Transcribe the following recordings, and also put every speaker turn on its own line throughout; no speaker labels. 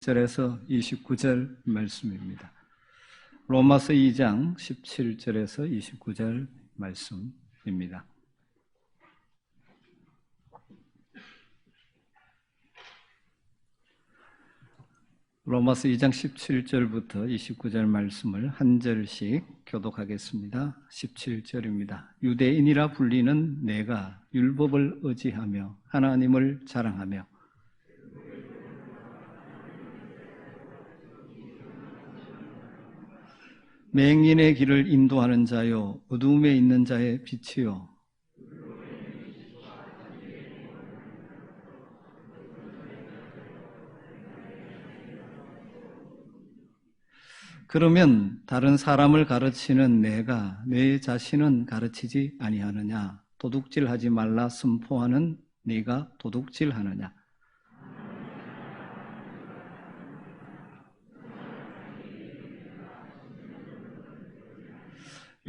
절에서 29절 말씀입니다. 로마서 2장 17절에서 29절 말씀입니다. 로마서 2장 17절부터 29절 말씀을 한 절씩 교독하겠습니다. 17절입니다. 유대인이라 불리는 내가 율법을 의지하며 하나님을 자랑하며 맹인의 길을 인도하는 자요 어두움에 있는 자의 빛이요 그러면 다른 사람을 가르치는 내가 내 자신은 가르치지 아니하느냐? 도둑질하지 말라 선포하는 네가 도둑질하느냐?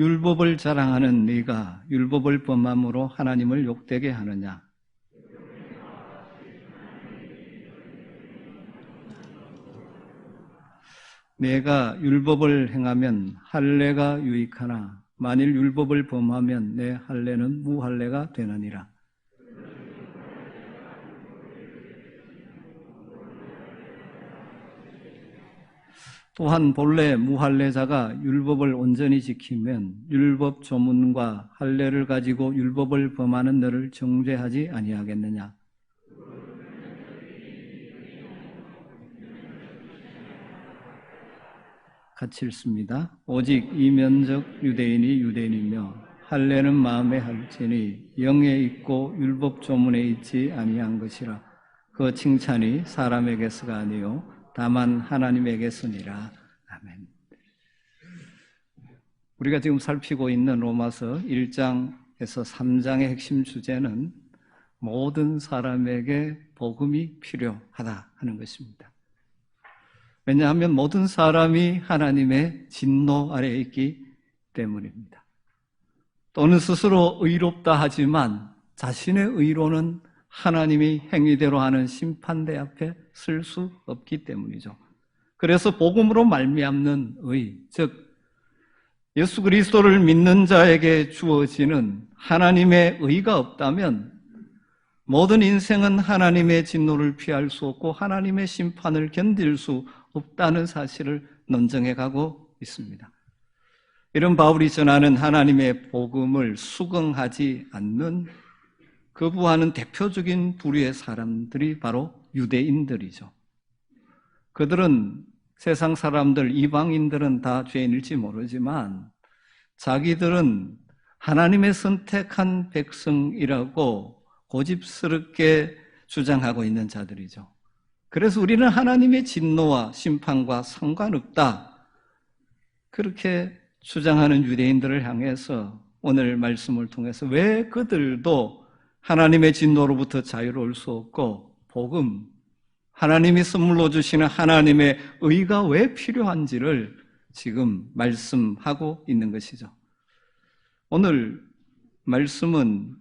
율법을 자랑하는 네가 율법을 범함으로 하나님을 욕되게 하느냐? 내가 율법을 행하면 할례가 유익하나 만일 율법을 범하면 내 할례는 무할례가 되느니라. 또한 본래 무할례자가 율법을 온전히 지키면 율법 조문과 할례를 가지고 율법을 범하는 너를 정죄하지 아니하겠느냐? 같이 읽습니다. 오직 이면적 유대인이 유대인이며 할례는 마음에 할지니 영에 있고 율법 조문에 있지 아니한 것이라. 그 칭찬이 사람에게서가 아니요 다만 하나님에게서니라. 아멘. 우리가 지금 살피고 있는 로마서 1장에서 3장의 핵심 주제는 모든 사람에게 복음이 필요하다 하는 것입니다. 왜냐하면 모든 사람이 하나님의 진노 아래에 있기 때문입니다. 또는 스스로 의롭다 하지만 자신의 의로는 하나님이 행위대로 하는 심판대 앞에 설 수 없기 때문이죠. 그래서 복음으로 말미암는 의, 즉 예수 그리스도를 믿는 자에게 주어지는 하나님의 의가 없다면 모든 인생은 하나님의 진노를 피할 수 없고 하나님의 심판을 견딜 수 없다는 사실을 논증해 가고 있습니다. 이런 바울이 전하는 하나님의 복음을 수긍하지 않는 거부하는 대표적인 부류의 사람들이 바로 유대인들이죠. 그들은 세상 사람들, 이방인들은 다 죄인일지 모르지만 자기들은 하나님의 선택한 백성이라고 고집스럽게 주장하고 있는 자들이죠. 그래서 우리는 하나님의 진노와 심판과 상관없다. 그렇게 주장하는 유대인들을 향해서 오늘 말씀을 통해서 왜 그들도 하나님의 진노로부터 자유로울 수 없고 복음, 하나님이 선물로 주시는 하나님의 의가 왜 필요한지를 지금 말씀하고 있는 것이죠. 오늘 말씀은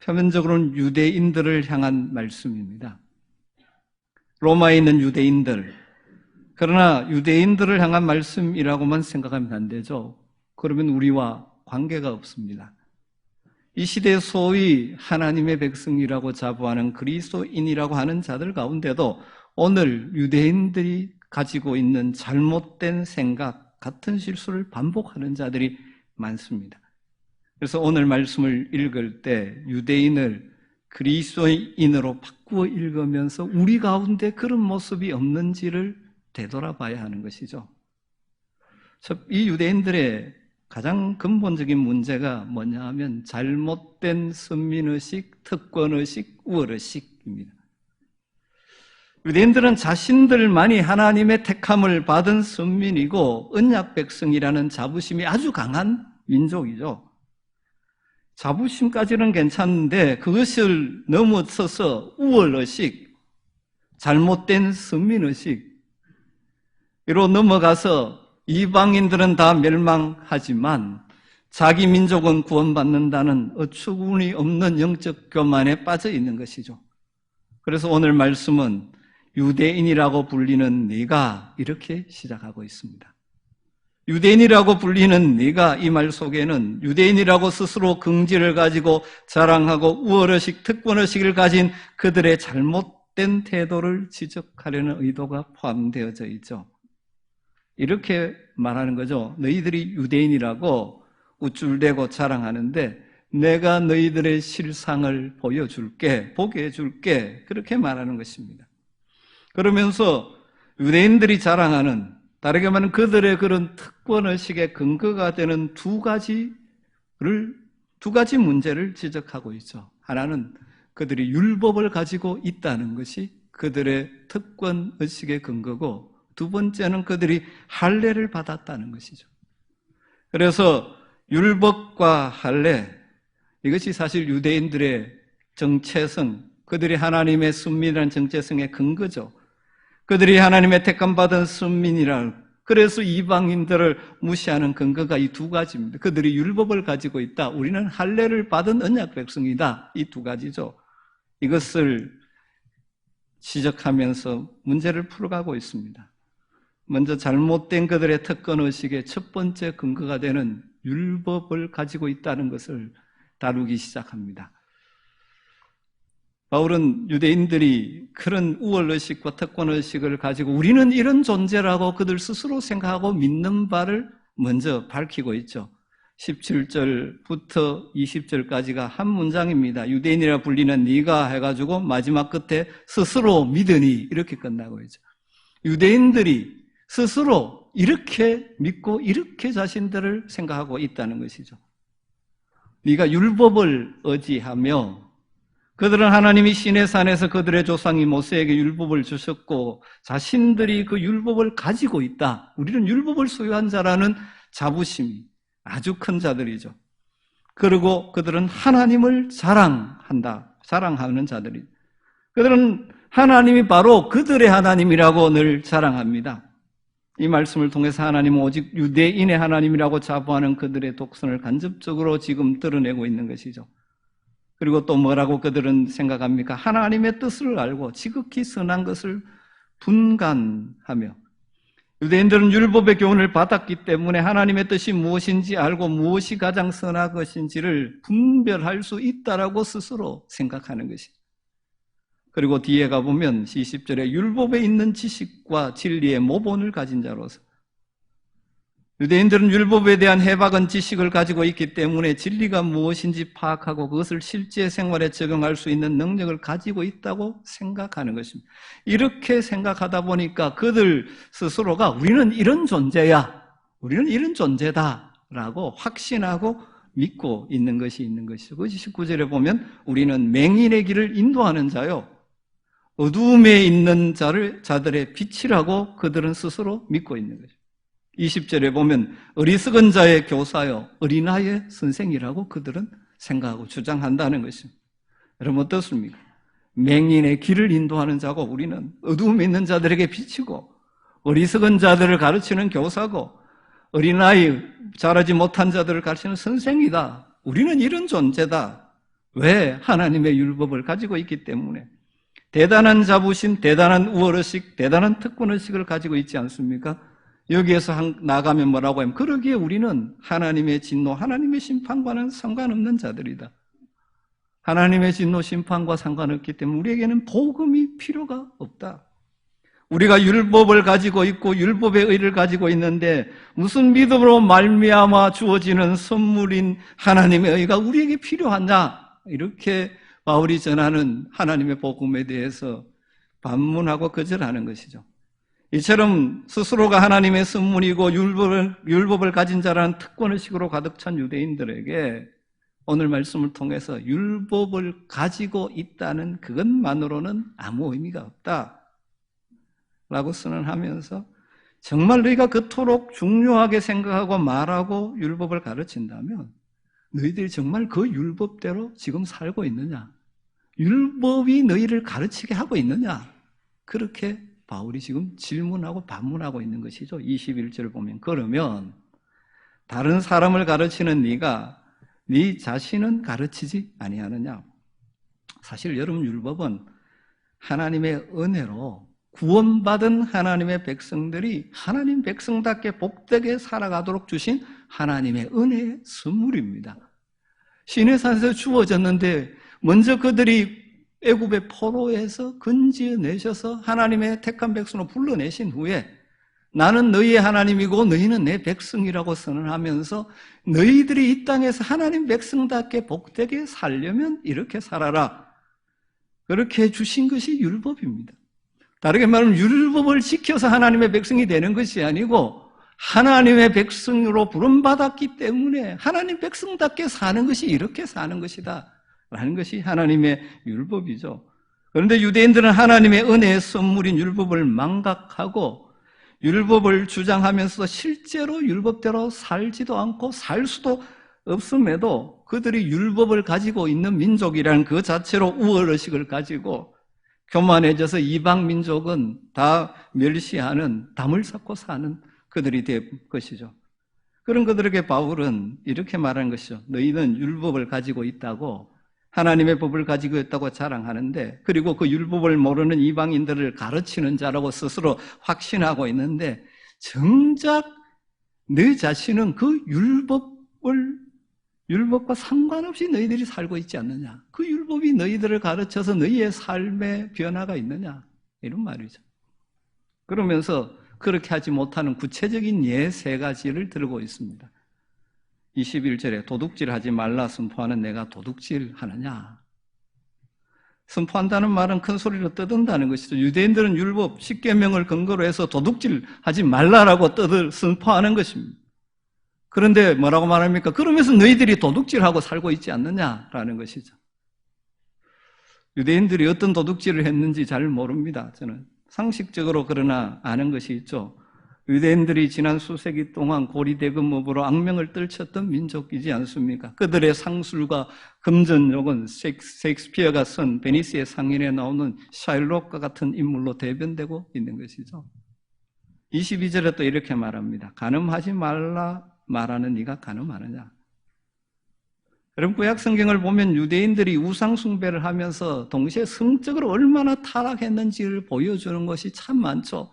표면적으로는 유대인들을 향한 말씀입니다. 로마에 있는 유대인들, 그러나 유대인들을 향한 말씀이라고만 생각하면 안 되죠. 그러면 우리와 관계가 없습니다. 이 시대에 소위 하나님의 백성이라고 자부하는 그리스도인이라고 하는 자들 가운데도 오늘 유대인들이 가지고 있는 잘못된 생각, 같은 실수를 반복하는 자들이 많습니다. 그래서 오늘 말씀을 읽을 때 유대인을 그리스도인으로 바꾸어 읽으면서 우리 가운데 그런 모습이 없는지를 되돌아봐야 하는 것이죠. 이 유대인들의 가장 근본적인 문제가 뭐냐 하면 잘못된 선민의식, 특권의식, 우월의식입니다. 유대인들은 자신들만이 하나님의 택함을 받은 선민이고 언약 백성이라는 자부심이 아주 강한 민족이죠. 자부심까지는 괜찮은데 그것을 넘어서서 우월의식, 잘못된 선민의식으로 넘어가서 이방인들은 다 멸망하지만 자기 민족은 구원받는다는 어처구니 없는 영적 교만에 빠져 있는 것이죠. 그래서 오늘 말씀은 유대인이라고 불리는 네가 이렇게 시작하고 있습니다. 유대인이라고 불리는 네가 이 말 속에는 유대인이라고 스스로 긍지를 가지고 자랑하고 우월의식, 특권의식을 가진 그들의 잘못된 태도를 지적하려는 의도가 포함되어져 있죠. 이렇게 말하는 거죠. 너희들이 유대인이라고 우쭐대고 자랑하는데 내가 너희들의 실상을 보여줄게, 보게 해줄게, 그렇게 말하는 것입니다. 그러면서 유대인들이 자랑하는, 다르게 말하면 그들의 그런 특권의식의 근거가 되는 두 가지 문제를 지적하고 있죠. 하나는 그들이 율법을 가지고 있다는 것이 그들의 특권의식의 근거고, 두 번째는 그들이 할례를 받았다는 것이죠. 그래서 율법과 할례, 이것이 사실 유대인들의 정체성, 그들이 하나님의 순민이라는 정체성의 근거죠. 그들이 하나님의 택함받은 순민이라, 그래서 이방인들을 무시하는 근거가 이 두 가지입니다. 그들이 율법을 가지고 있다, 우리는 할례를 받은 언약 백성이다, 이 두 가지죠. 이것을 지적하면서 문제를 풀어가고 있습니다. 먼저 잘못된 그들의 특권의식의 첫 번째 근거가 되는 율법을 가지고 있다는 것을 다루기 시작합니다. 바울은 유대인들이 그런 우월의식과 특권의식을 가지고 우리는 이런 존재라고 그들 스스로 생각하고 믿는 바를 먼저 밝히고 있죠. 17절부터 20절까지가 한 문장입니다. 유대인이라 불리는 네가 해가지고 마지막 끝에 스스로 믿으니 이렇게 끝나고 있죠. 유대인들이 스스로 이렇게 믿고 이렇게 자신들을 생각하고 있다는 것이죠. 네가 율법을 의지하며, 그들은 하나님이 시내산에서 그들의 조상이 모세에게 율법을 주셨고 자신들이 그 율법을 가지고 있다, 우리는 율법을 소유한 자라는 자부심이 아주 큰 자들이죠. 그리고 그들은 하나님을 자랑하는 자들이죠. 그들은 하나님이 바로 그들의 하나님이라고 늘 자랑합니다. 이 말씀을 통해서 하나님은 오직 유대인의 하나님이라고 자부하는 그들의 독선을 간접적으로 지금 드러내고 있는 것이죠. 그리고 또 뭐라고 그들은 생각합니까? 하나님의 뜻을 알고 지극히 선한 것을 분간하며, 유대인들은 율법의 교훈을 받았기 때문에 하나님의 뜻이 무엇인지 알고 무엇이 가장 선한 것인지를 분별할 수 있다라고 스스로 생각하는 것이죠. 그리고 뒤에 가보면 20절에 율법에 있는 지식과 진리의 모본을 가진 자로서, 유대인들은 율법에 대한 해박은 지식을 가지고 있기 때문에 진리가 무엇인지 파악하고 그것을 실제 생활에 적용할 수 있는 능력을 가지고 있다고 생각하는 것입니다. 이렇게 생각하다 보니까 그들 스스로가 우리는 이런 존재야, 우리는 이런 존재다 라고 확신하고 믿고 있는 것이죠. 그 19절에 보면 우리는 맹인의 길을 인도하는 자요, 어두움에 있는 자들의 빛이라고 그들은 스스로 믿고 있는 거죠. 20절에 보면 어리석은 자의 교사요, 어린아이의 선생이라고 그들은 생각하고 주장한다는 것입니다. 여러분 어떻습니까? 맹인의 길을 인도하는 자고 우리는 어두움에 있는 자들에게 빛이고, 어리석은 자들을 가르치는 교사고, 어린아이, 자라지 못한 자들을 가르치는 선생이다. 우리는 이런 존재다. 왜? 하나님의 율법을 가지고 있기 때문에. 대단한 자부심, 대단한 우월의식, 대단한 특권의식을 가지고 있지 않습니까? 여기에서 나가면 뭐라고 하면, 그러기에 우리는 하나님의 진노, 하나님의 심판과는 상관없는 자들이다. 하나님의 진노, 심판과 상관없기 때문에 우리에게는 복음이 필요가 없다. 우리가 율법을 가지고 있고 율법의 의를 가지고 있는데 무슨 믿음으로 말미암아 주어지는 선물인 하나님의 의가 우리에게 필요하냐? 이렇게 바울이 전하는 하나님의 복음에 대해서 반문하고 거절하는 것이죠. 이처럼 스스로가 하나님의 선물이고 율법을 가진 자라는 특권의식으로 가득 찬 유대인들에게 오늘 말씀을 통해서 율법을 가지고 있다는 그것만으로는 아무 의미가 없다 라고 선언하면서, 정말 너희가 그토록 중요하게 생각하고 말하고 율법을 가르친다면 너희들이 정말 그 율법대로 지금 살고 있느냐? 율법이 너희를 가르치게 하고 있느냐? 그렇게 바울이 지금 질문하고 반문하고 있는 것이죠. 21절을 보면, 그러면 다른 사람을 가르치는 네가 네 자신은 가르치지 아니하느냐? 사실 여러분, 율법은 하나님의 은혜로 구원받은 하나님의 백성들이 하나님 백성답게 복되게 살아가도록 주신 하나님의 은혜의 선물입니다. 시내산에서 주어졌는데 먼저 그들이 애굽의 포로에서 건지어내셔서 하나님의 택한 백성으로 불러내신 후에 나는 너희의 하나님이고 너희는 내 백성이라고 선언하면서 너희들이 이 땅에서 하나님 백성답게 복되게 살려면 이렇게 살아라. 그렇게 주신 것이 율법입니다. 다르게 말하면 율법을 지켜서 하나님의 백성이 되는 것이 아니고 하나님의 백성으로 부름받았기 때문에 하나님 백성답게 사는 것이 이렇게 사는 것이다 라는 것이 하나님의 율법이죠. 그런데 유대인들은 하나님의 은혜의 선물인 율법을 망각하고 율법을 주장하면서 실제로 율법대로 살지도 않고 살 수도 없음에도 그들이 율법을 가지고 있는 민족이라는 그 자체로 우월의식을 가지고 교만해져서 이방 민족은 다 멸시하는, 담을 쌓고 사는 그들이 될 것이죠. 그런 그들에게 바울은 이렇게 말하는 것이죠. 너희는 율법을 가지고 있다고, 하나님의 법을 가지고 있다고 자랑하는데, 그리고 그 율법을 모르는 이방인들을 가르치는 자라고 스스로 확신하고 있는데, 정작 너 자신은 그 율법과 상관없이 너희들이 살고 있지 않느냐? 그 율법이 너희들을 가르쳐서 너희의 삶에 변화가 있느냐? 이런 말이죠. 그러면서 그렇게 하지 못하는 구체적인 예 3가지를 들고 있습니다. 21절에 도둑질하지 말라 선포하는 내가 도둑질하느냐? 선포한다는 말은 큰 소리로 떠든다는 것이죠. 유대인들은 율법 10계명을 근거로 해서 도둑질하지 말라라고 선포하는 것입니다. 그런데 뭐라고 말합니까? 그러면서 너희들이 도둑질하고 살고 있지 않느냐라는 것이죠. 유대인들이 어떤 도둑질을 했는지 잘 모릅니다. 저는 상식적으로 그러나 아는 것이 있죠. 유대인들이 지난 수세기 동안 고리대금업으로 악명을 떨쳤던 민족이지 않습니까? 그들의 상술과 금전욕은 셰익스피어가 쓴 베니스의 상인에 나오는 샤일록과 같은 인물로 대변되고 있는 것이죠. 22절에 또 이렇게 말합니다. 간음하지 말라 말하는 네가 간음하느냐? 여러분, 구약 성경을 보면 유대인들이 우상 숭배를 하면서 동시에 성적으로 얼마나 타락했는지를 보여주는 것이 참 많죠.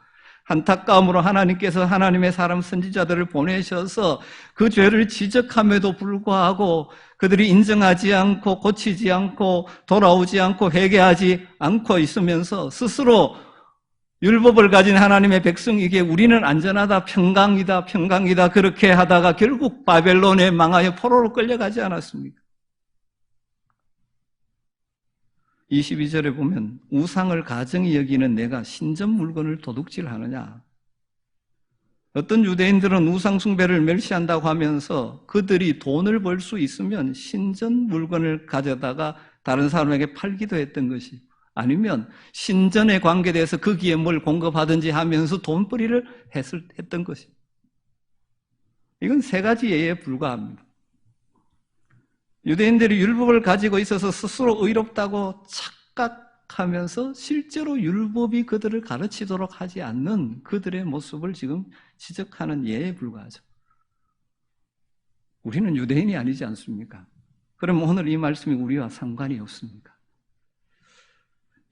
안타까움으로 하나님께서 하나님의 사람 선지자들을 보내셔서 그 죄를 지적함에도 불구하고 그들이 인정하지 않고 고치지 않고 돌아오지 않고 회개하지 않고 있으면서 스스로 율법을 가진 하나님의 백성에게 우리는 안전하다, 평강이다 그렇게 하다가 결국 바벨론에 망하여 포로로 끌려가지 않았습니까? 22절에 보면 우상을 가정히 여기는 내가 신전 물건을 도둑질하느냐? 어떤 유대인들은 우상 숭배를 멸시한다고 하면서 그들이 돈을 벌 수 있으면 신전 물건을 가져다가 다른 사람에게 팔기도 했던 것이, 아니면 신전에 관계돼서 거기에 뭘 공급하든지 하면서 돈벌이를 했던 것입니다. 이건 3가지 예에 불과합니다. 유대인들이 율법을 가지고 있어서 스스로 의롭다고 착각하면서 실제로 율법이 그들을 가르치도록 하지 않는 그들의 모습을 지금 지적하는 예에 불과하죠. 우리는 유대인이 아니지 않습니까? 그럼 오늘 이 말씀이 우리와 상관이 없습니까?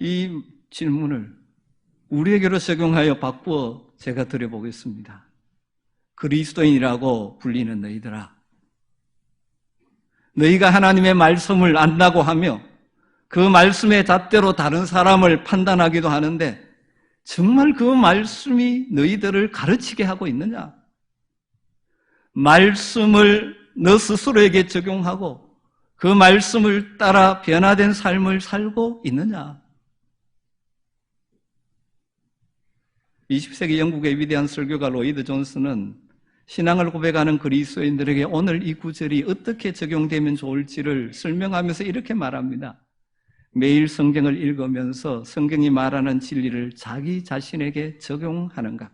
이 질문을 우리에게로 적용하여 바꾸어 제가 드려보겠습니다. 그리스도인이라고 불리는 너희들아, 너희가 하나님의 말씀을 안다고 하며 그 말씀의 잣대로 다른 사람을 판단하기도 하는데 정말 그 말씀이 너희들을 가르치게 하고 있느냐? 말씀을 너 스스로에게 적용하고 그 말씀을 따라 변화된 삶을 살고 있느냐? 20세기 영국의 위대한 설교가 로이드 존슨은 신앙을 고백하는 그리스도인들에게 오늘 이 구절이 어떻게 적용되면 좋을지를 설명하면서 이렇게 말합니다. 매일 성경을 읽으면서 성경이 말하는 진리를 자기 자신에게 적용하는가?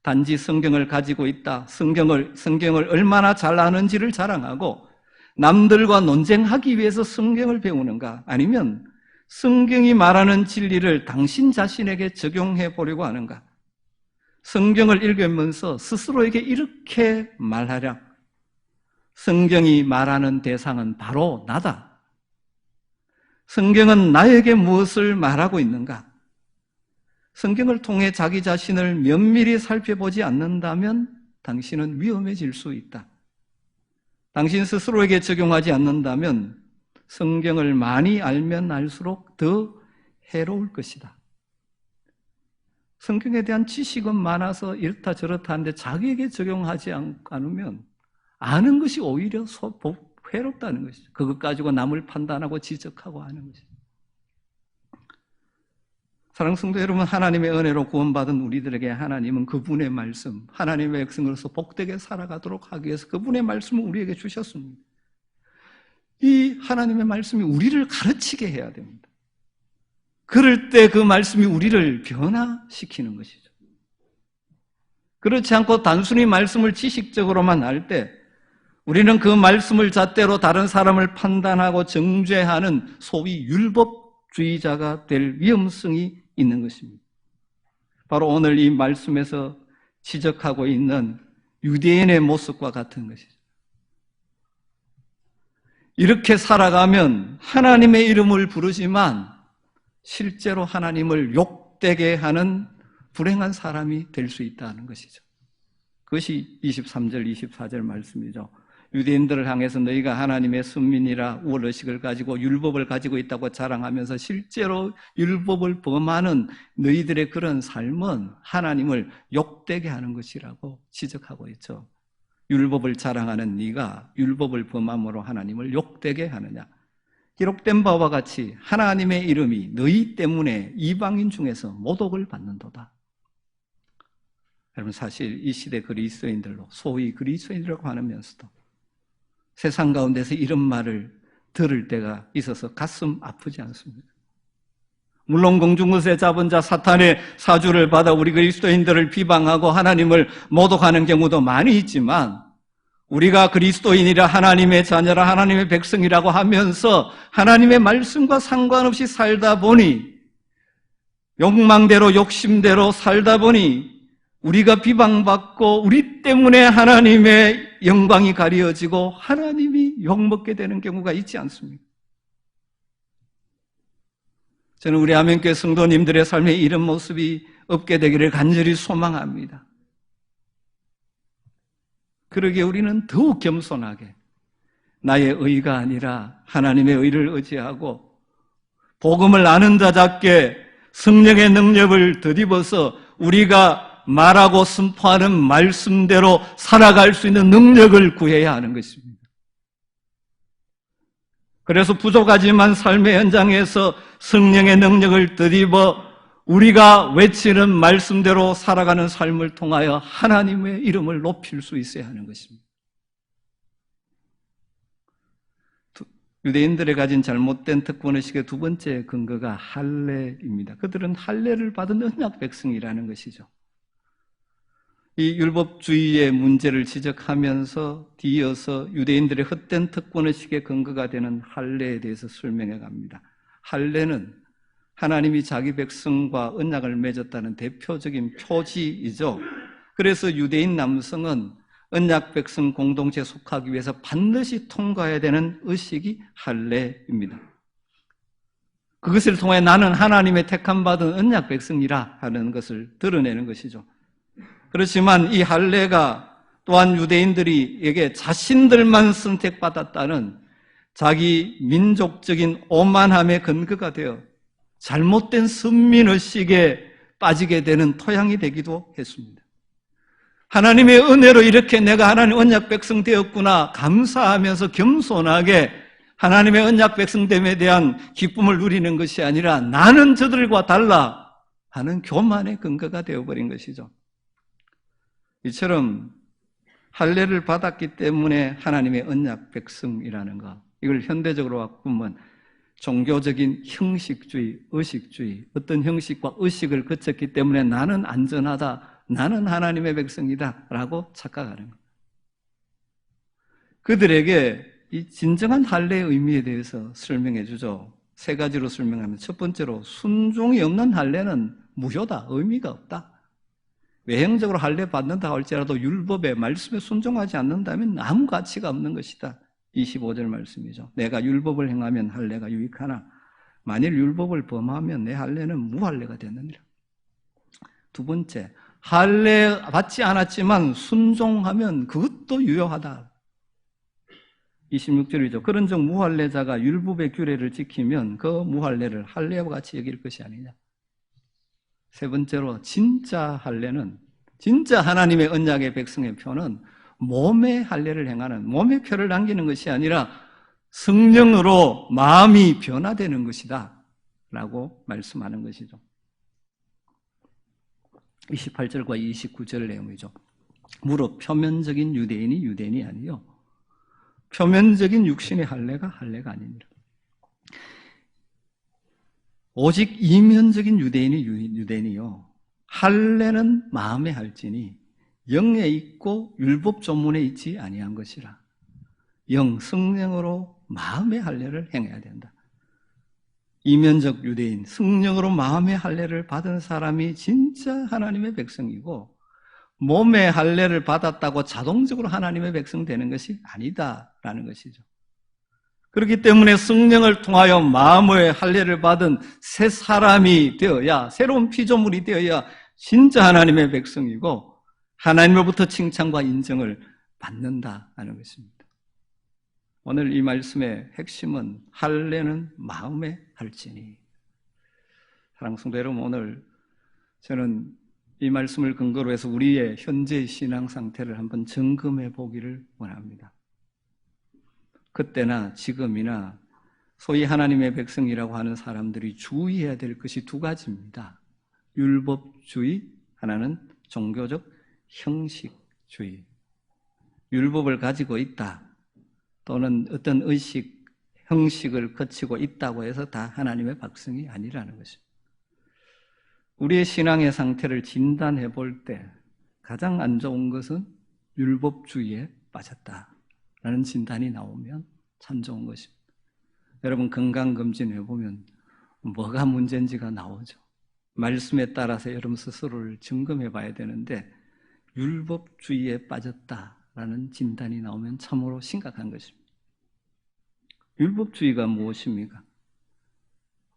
단지 성경을 가지고 있다, 성경을 얼마나 잘 아는지를 자랑하고 남들과 논쟁하기 위해서 성경을 배우는가? 아니면 성경이 말하는 진리를 당신 자신에게 적용해 보려고 하는가? 성경을 읽으면서 스스로에게 이렇게 말하라. 성경이 말하는 대상은 바로 나다. 성경은 나에게 무엇을 말하고 있는가? 성경을 통해 자기 자신을 면밀히 살펴보지 않는다면 당신은 위험해질 수 있다. 당신 스스로에게 적용하지 않는다면 성경을 많이 알면 알수록 더 해로울 것이다. 성경에 대한 지식은 많아서 이렇다 저렇다 하는데 자기에게 적용하지 않으면 아는 것이 오히려 해롭다는 것이죠. 그것 가지고 남을 판단하고 지적하고 하는 것이죠. 사랑하는 성도 여러분, 하나님의 은혜로 구원받은 우리들에게 하나님은 그분의 말씀, 하나님의 백성으로서 복되게 살아가도록 하기 위해서 그분의 말씀을 우리에게 주셨습니다. 이 하나님의 말씀이 우리를 가르치게 해야 됩니다. 그럴 때 그 말씀이 우리를 변화시키는 것이죠. 그렇지 않고 단순히 말씀을 지식적으로만 알 때 우리는 그 말씀을 잣대로 다른 사람을 판단하고 정죄하는 소위 율법주의자가 될 위험성이 있는 것입니다. 바로 오늘 이 말씀에서 지적하고 있는 유대인의 모습과 같은 것이죠. 이렇게 살아가면 하나님의 이름을 부르지만 실제로 하나님을 욕되게 하는 불행한 사람이 될 수 있다는 것이죠. 그것이 23절, 24절 말씀이죠. 유대인들을 향해서 너희가 하나님의 선민이라 우월의식을 가지고 율법을 가지고 있다고 자랑하면서 실제로 율법을 범하는 너희들의 그런 삶은 하나님을 욕되게 하는 것이라고 지적하고 있죠. 율법을 자랑하는 네가 율법을 범함으로 하나님을 욕되게 하느냐. 기록된 바와 같이 하나님의 이름이 너희 때문에 이방인 중에서 모독을 받는도다. 여러분, 사실 이 시대 그리스도인들로 소위 그리스도인이라고 하면서도 세상 가운데서 이런 말을 들을 때가 있어서 가슴 아프지 않습니까? 물론 공중것에 잡은 자 사탄의 사주를 받아 우리 그리스도인들을 비방하고 하나님을 모독하는 경우도 많이 있지만 우리가 그리스도인이라 하나님의 자녀라 하나님의 백성이라고 하면서 하나님의 말씀과 상관없이 살다 보니 욕망대로 욕심대로 살다 보니 우리가 비방받고 우리 때문에 하나님의 영광이 가려지고 하나님이 욕먹게 되는 경우가 있지 않습니까? 저는 우리 아멘교회 성도님들의 삶에 이런 모습이 없게 되기를 간절히 소망합니다. 그러기에 우리는 더욱 겸손하게 나의 의가 아니라 하나님의 의를 의지하고 복음을 아는 자답게 성령의 능력을 덧입어서 우리가 말하고 선포하는 말씀대로 살아갈 수 있는 능력을 구해야 하는 것입니다. 그래서 부족하지만 삶의 현장에서 성령의 능력을 덧입어 우리가 외치는 말씀대로 살아가는 삶을 통하여 하나님의 이름을 높일 수 있어야 하는 것입니다. 유대인들이 가진 잘못된 특권의식의 두 번째 근거가 할례입니다. 그들은 할례를 받은 언약 백성이라는 것이죠. 이 율법주의의 문제를 지적하면서 뒤이어서 유대인들의 헛된 특권의식의 근거가 되는 할례에 대해서 설명해 갑니다. 할례는 하나님이 자기 백성과 언약을 맺었다는 대표적인 표지이죠. 그래서 유대인 남성은 언약 백성 공동체에 속하기 위해서 반드시 통과해야 되는 의식이 할례입니다. 그것을 통해 나는 하나님의 택함받은 언약 백성이라 하는 것을 드러내는 것이죠. 그렇지만 이 할례가 또한 유대인들에게 자신들만 선택받았다는 자기 민족적인 오만함의 근거가 되어 잘못된 선민의식에 빠지게 되는 토양이 되기도 했습니다. 하나님의 은혜로 이렇게 내가 하나님 언약 백성 되었구나 감사하면서 겸손하게 하나님의 언약 백성됨에 대한 기쁨을 누리는 것이 아니라 나는 저들과 달라 하는 교만의 근거가 되어버린 것이죠. 이처럼 할례를 받았기 때문에 하나님의 언약 백성이라는 것, 이걸 현대적으로 바꾸면 종교적인 형식주의, 의식주의, 어떤 형식과 의식을 거쳤기 때문에 나는 안전하다, 나는 하나님의 백성이다 라고 착각하는 것. 그들에게 이 진정한 할례의 의미에 대해서 설명해 주죠. 세 가지로 설명하면 첫 번째로 순종이 없는 할례는 무효다, 의미가 없다. 외형적으로 할례 받는다 할지라도 율법의 말씀에 순종하지 않는다면 아무 가치가 없는 것이다. 25절 말씀이죠. 내가 율법을 행하면 할례가 유익하나 만일 율법을 범하면 내 할례는 무할례가 되느니라. 두 번째, 할례 받지 않았지만 순종하면 그것도 유효하다. 26절이죠. 그런즉 무할례자가 율법의 규례를 지키면 그 무할례를 할례와 같이 여길 것이 아니냐. 세 번째로 진짜 할례는, 진짜 하나님의 언약의 백성의 표는 몸의 할례를 행하는, 몸의 표를 남기는 것이 아니라 성령으로 마음이 변화되는 것이다 라고 말씀하는 것이죠. 28절과 29절 내용이죠. 무릇 표면적인 유대인이 아니요 표면적인 육신의 할례가 아니니라. 오직 이면적인 유대인이요 할례는 마음에 할지니 영에 있고 율법 조문에 있지 아니한 것이라. 영 성령으로 마음의 할례를 행해야 된다. 이면적 유대인, 성령으로 마음의 할례를 받은 사람이 진짜 하나님의 백성이고, 몸의 할례를 받았다고 자동적으로 하나님의 백성 되는 것이 아니다라는 것이죠. 그렇기 때문에 성령을 통하여 마음의 할례를 받은 새 사람이 되어야, 새로운 피조물이 되어야 진짜 하나님의 백성이고 하나님으로부터 칭찬과 인정을 받는다는 것입니다. 오늘 이 말씀의 핵심은 할례는 마음에 할지니. 사랑하는 성도 여러분, 오늘 저는 이 말씀을 근거로 해서 우리의 현재 신앙 상태를 한번 점검해 보기를 원합니다. 그때나 지금이나 소위 하나님의 백성이라고 하는 사람들이 주의해야 될 것이 두 가지입니다. 율법주의, 하나는 종교적 형식주의. 율법을 가지고 있다, 또는 어떤 의식, 형식을 거치고 있다고 해서 다 하나님의 백성이 아니라는 것입니다. 우리의 신앙의 상태를 진단해 볼 때 가장 안 좋은 것은 율법주의에 빠졌다라는 진단이 나오면 참 좋은 것입니다. 여러분 건강검진 해보면 뭐가 문제인지가 나오죠. 말씀에 따라서 여러분 스스로를 점검해 봐야 되는데 율법주의에 빠졌다라는 진단이 나오면 참으로 심각한 것입니다. 율법주의가 무엇입니까?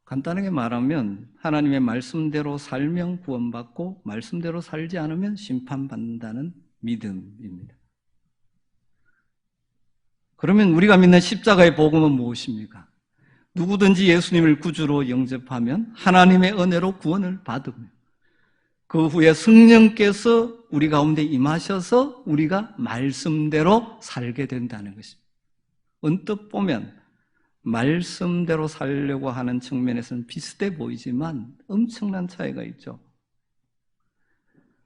간단하게 말하면 하나님의 말씀대로 살면 구원받고 말씀대로 살지 않으면 심판받는다는 믿음입니다. 그러면 우리가 믿는 십자가의 복음은 무엇입니까? 누구든지 예수님을 구주로 영접하면 하나님의 은혜로 구원을 받으며 그 후에 성령께서 우리 가운데 임하셔서 우리가 말씀대로 살게 된다는 것입니다. 언뜻 보면 말씀대로 살려고 하는 측면에서는 비슷해 보이지만 엄청난 차이가 있죠.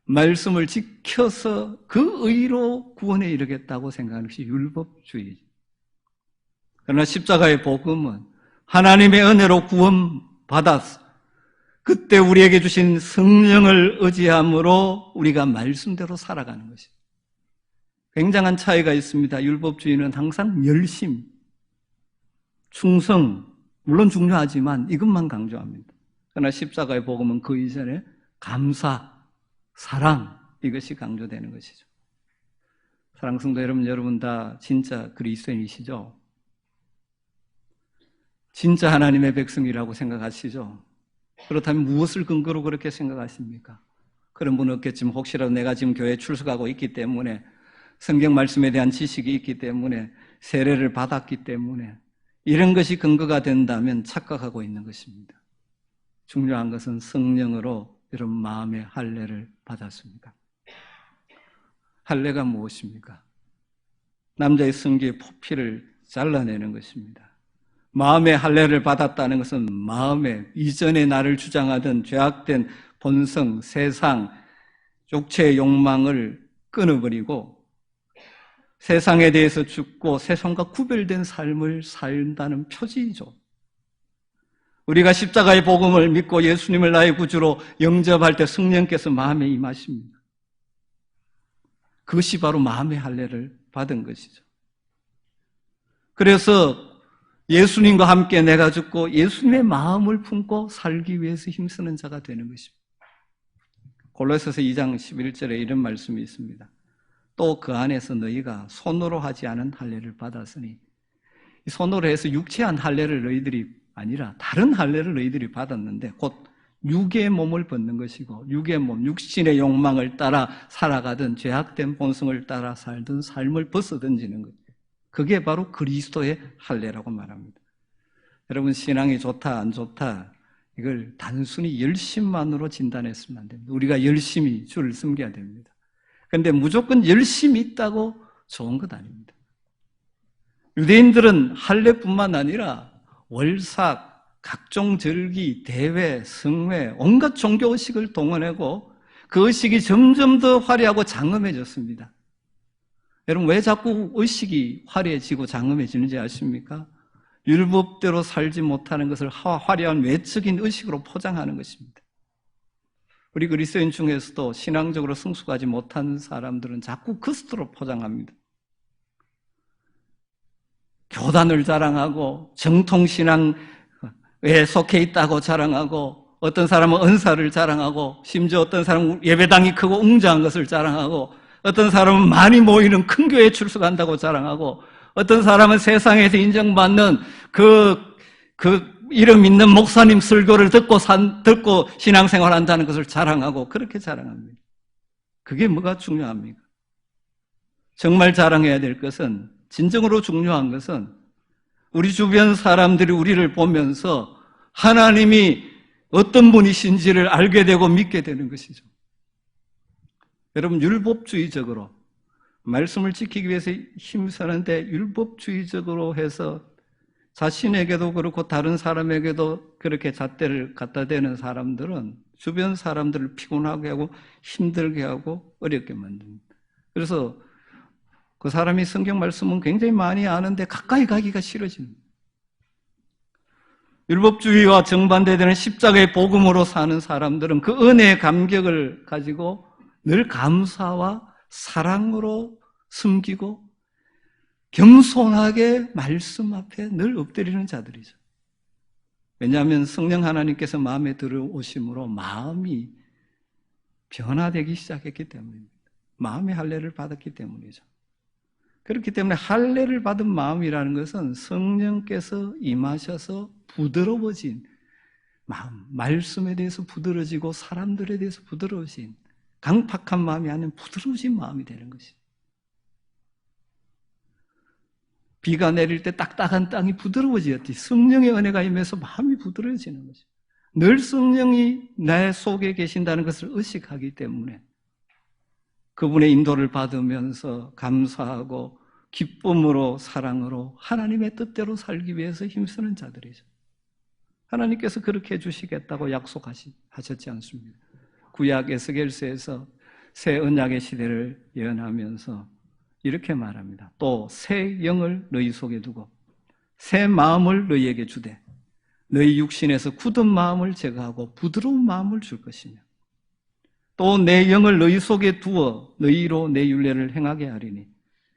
말씀을 지켜서 그 의로 구원에 이르겠다고 생각하는 것이 율법주의죠. 그러나 십자가의 복음은 하나님의 은혜로 구원받았어. 그때 우리에게 주신 성령을 의지함으로 우리가 말씀대로 살아가는 것입니다. 굉장한 차이가 있습니다. 율법주의는 항상 열심, 충성, 물론 중요하지만 이것만 강조합니다. 그러나 십자가의 복음은 그 이전에 감사, 사랑, 이것이 강조되는 것이죠. 사랑하는 성도 여러분, 여러분 다 진짜 그리스도인이시죠? 진짜 하나님의 백성이라고 생각하시죠? 그렇다면 무엇을 근거로 그렇게 생각하십니까? 그런 분은 없겠지만 혹시라도 내가 지금 교회에 출석하고 있기 때문에 성경 말씀에 대한 지식이 있기 때문에 세례를 받았기 때문에 이런 것이 근거가 된다면 착각하고 있는 것입니다. 중요한 것은 성령으로 이런 마음의 할례를 받았습니까? 할례가 무엇입니까? 남자의 성기의 포피를 잘라내는 것입니다. 마음의 할례를 받았다는 것은 마음에 이전에 나를 주장하던 죄악된 본성, 세상, 육체의 욕망을 끊어버리고 세상에 대해서 죽고 세상과 구별된 삶을 산다는 표지이죠. 우리가 십자가의 복음을 믿고 예수님을 나의 구주로 영접할 때 성령께서 마음에 임하십니다. 그것이 바로 마음의 할례를 받은 것이죠. 그래서 예수님과 함께 내가 죽고 예수님의 마음을 품고 살기 위해서 힘쓰는 자가 되는 것입니다. 골로새서 2장 11절에 이런 말씀이 있습니다. 또 그 안에서 너희가 손으로 하지 않은 할례를 받았으니, 손으로 해서 육체한 할례를 너희들이 아니라 다른 할례를 너희들이 받았는데 곧 육의 몸을 벗는 것이고 육의 몸, 육신의 욕망을 따라 살아가던 죄악된 본성을 따라 살던 삶을 벗어던지는 것. 그게 바로 그리스도의 할례라고 말합니다. 여러분 신앙이 좋다 안 좋다 이걸 단순히 열심만으로 진단했으면 안 됩니다. 우리가 열심히 주를 섬겨야 됩니다. 그런데 무조건 열심이 있다고 좋은 것 아닙니다. 유대인들은 할례뿐만 아니라 월삭, 각종 절기, 대회, 성회, 온갖 종교 의식을 동원하고 그 의식이 점점 더 화려하고 장엄해졌습니다. 여러분 왜 자꾸 의식이 화려해지고 장엄해지는지 아십니까? 율법대로 살지 못하는 것을 화려한 외적인 의식으로 포장하는 것입니다. 우리 그리스도인 중에서도 신앙적으로 성숙하지 못한 사람들은 자꾸 그것으로 포장합니다. 교단을 자랑하고 정통신앙에 속해 있다고 자랑하고 어떤 사람은 은사를 자랑하고 심지어 어떤 사람은 예배당이 크고 웅장한 것을 자랑하고 어떤 사람은 많이 모이는 큰 교회에 출석한다고 자랑하고 어떤 사람은 세상에서 인정받는 그 이름 있는 목사님 설교를 듣고 신앙생활 한다는 것을 자랑하고 그렇게 자랑합니다. 그게 뭐가 중요합니까? 정말 자랑해야 될 것은 진정으로 중요한 것은 우리 주변 사람들이 우리를 보면서 하나님이 어떤 분이신지를 알게 되고 믿게 되는 것이죠. 여러분 율법주의적으로 말씀을 지키기 위해서 힘쓰는데 율법주의적으로 해서 자신에게도 그렇고 다른 사람에게도 그렇게 잣대를 갖다 대는 사람들은 주변 사람들을 피곤하게 하고 힘들게 하고 어렵게 만듭니다. 그래서 그 사람이 성경 말씀은 굉장히 많이 아는데 가까이 가기가 싫어집니다. 율법주의와 정반대되는 십자가의 복음으로 사는 사람들은 그 은혜의 감격을 가지고 늘 감사와 사랑으로 숨기고 겸손하게 말씀 앞에 늘 엎드리는 자들이죠. 왜냐하면 성령 하나님께서 마음에 들어오심으로 마음이 변화되기 시작했기 때문입니다. 마음의 할례를 받았기 때문이죠. 그렇기 때문에 할례를 받은 마음이라는 것은 성령께서 임하셔서 부드러워진 마음, 말씀에 대해서 부드러워지고 사람들에 대해서 부드러워진 강팍한 마음이 아닌 부드러워진 마음이 되는 것이죠. 비가 내릴 때 딱딱한 땅이 부드러워지었지 성령의 은혜가 임해서 마음이 부드러워지는 것이죠. 늘 성령이 내 속에 계신다는 것을 의식하기 때문에 그분의 인도를 받으면서 감사하고 기쁨으로 사랑으로 하나님의 뜻대로 살기 위해서 힘쓰는 자들이죠. 하나님께서 그렇게 해주시겠다고 약속하셨지 않습니까? 구약 에스겔서에서 새 언약의 시대를 예언하면서 이렇게 말합니다. 또 새 영을 너희 속에 두고 새 마음을 너희에게 주되 너희 육신에서 굳은 마음을 제거하고 부드러운 마음을 줄 것이며 또 내 영을 너희 속에 두어 너희로 내 율례를 행하게 하리니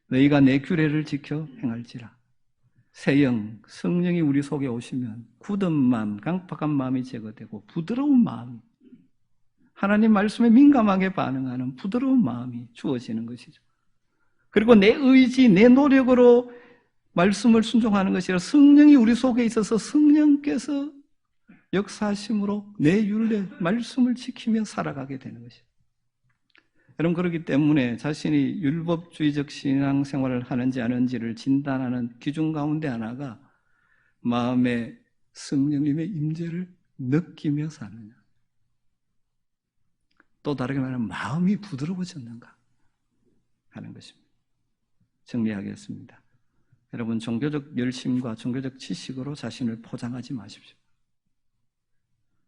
너희가 내 규례를 지켜 행할지라. 새 영, 성령이 우리 속에 오시면 굳은 마음, 강팍한 마음이 제거되고 부드러운 마음, 하나님 말씀에 민감하게 반응하는 부드러운 마음이 주어지는 것이죠. 그리고 내 의지, 내 노력으로 말씀을 순종하는 것이 아니라 성령이 우리 속에 있어서 성령께서 역사하심으로 내 율례, 말씀을 지키며 살아가게 되는 것이죠. 여러분 그렇기 때문에 자신이 율법주의적 신앙생활을 하는지 아닌지를 진단하는 기준 가운데 하나가 마음에 성령님의 임재를 느끼며 사느냐, 또 다르게 말하면 마음이 부드러워졌는가 하는 것입니다. 정리하겠습니다. 여러분 종교적 열심과 종교적 지식으로 자신을 포장하지 마십시오.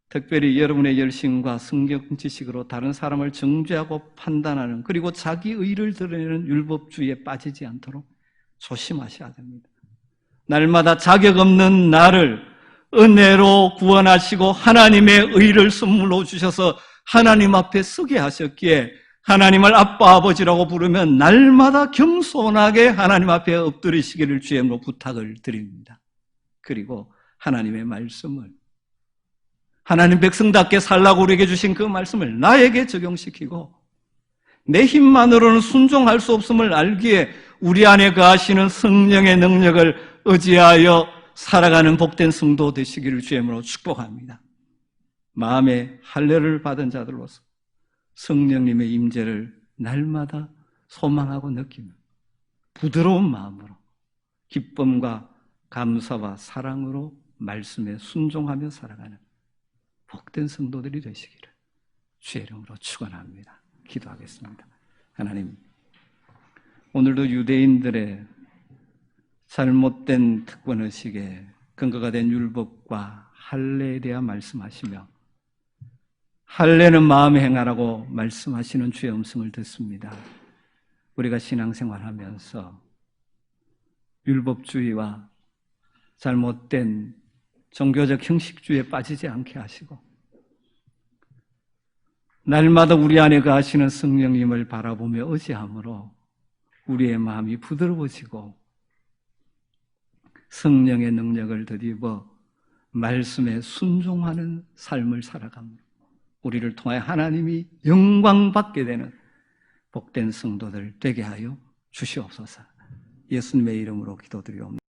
특별히 여러분의 열심과 성경 지식으로 다른 사람을 정죄하고 판단하는 그리고 자기 의를 드러내는 율법주의에 빠지지 않도록 조심하셔야 됩니다. 날마다 자격 없는 나를 은혜로 구원하시고 하나님의 의를 선물로 주셔서 하나님 앞에 서게 하셨기에 하나님을 아빠 아버지라고 부르면 날마다 겸손하게 하나님 앞에 엎드리시기를 주님으로 부탁을 드립니다. 그리고 하나님의 말씀을 하나님 백성답게 살라고 우리에게 주신 그 말씀을 나에게 적용시키고 내 힘만으로는 순종할 수 없음을 알기에 우리 안에 거하시는 성령의 능력을 의지하여 살아가는 복된 성도 되시기를 주님으로 축복합니다. 마음의 할례를 받은 자들로서 성령님의 임재를 날마다 소망하고 느끼며 부드러운 마음으로 기쁨과 감사와 사랑으로 말씀에 순종하며 살아가는 복된 성도들이 되시기를 주의 이름으로 축원합니다. 기도하겠습니다. 하나님, 오늘도 유대인들의 잘못된 특권의식에 근거가 된 율법과 할례에 대한 말씀하시며 할례는 마음에 행하라고 말씀하시는 주의 음성을 듣습니다. 우리가 신앙생활하면서 율법주의와 잘못된 종교적 형식주의에 빠지지 않게 하시고 날마다 우리 안에 거하시는 성령님을 바라보며 의지함으로 우리의 마음이 부드러워지고 성령의 능력을 덧입어 말씀에 순종하는 삶을 살아갑니다. 우리를 통하여 하나님이 영광받게 되는 복된 성도들 되게 하여 주시옵소서. 예수님의 이름으로 기도드리옵나이다.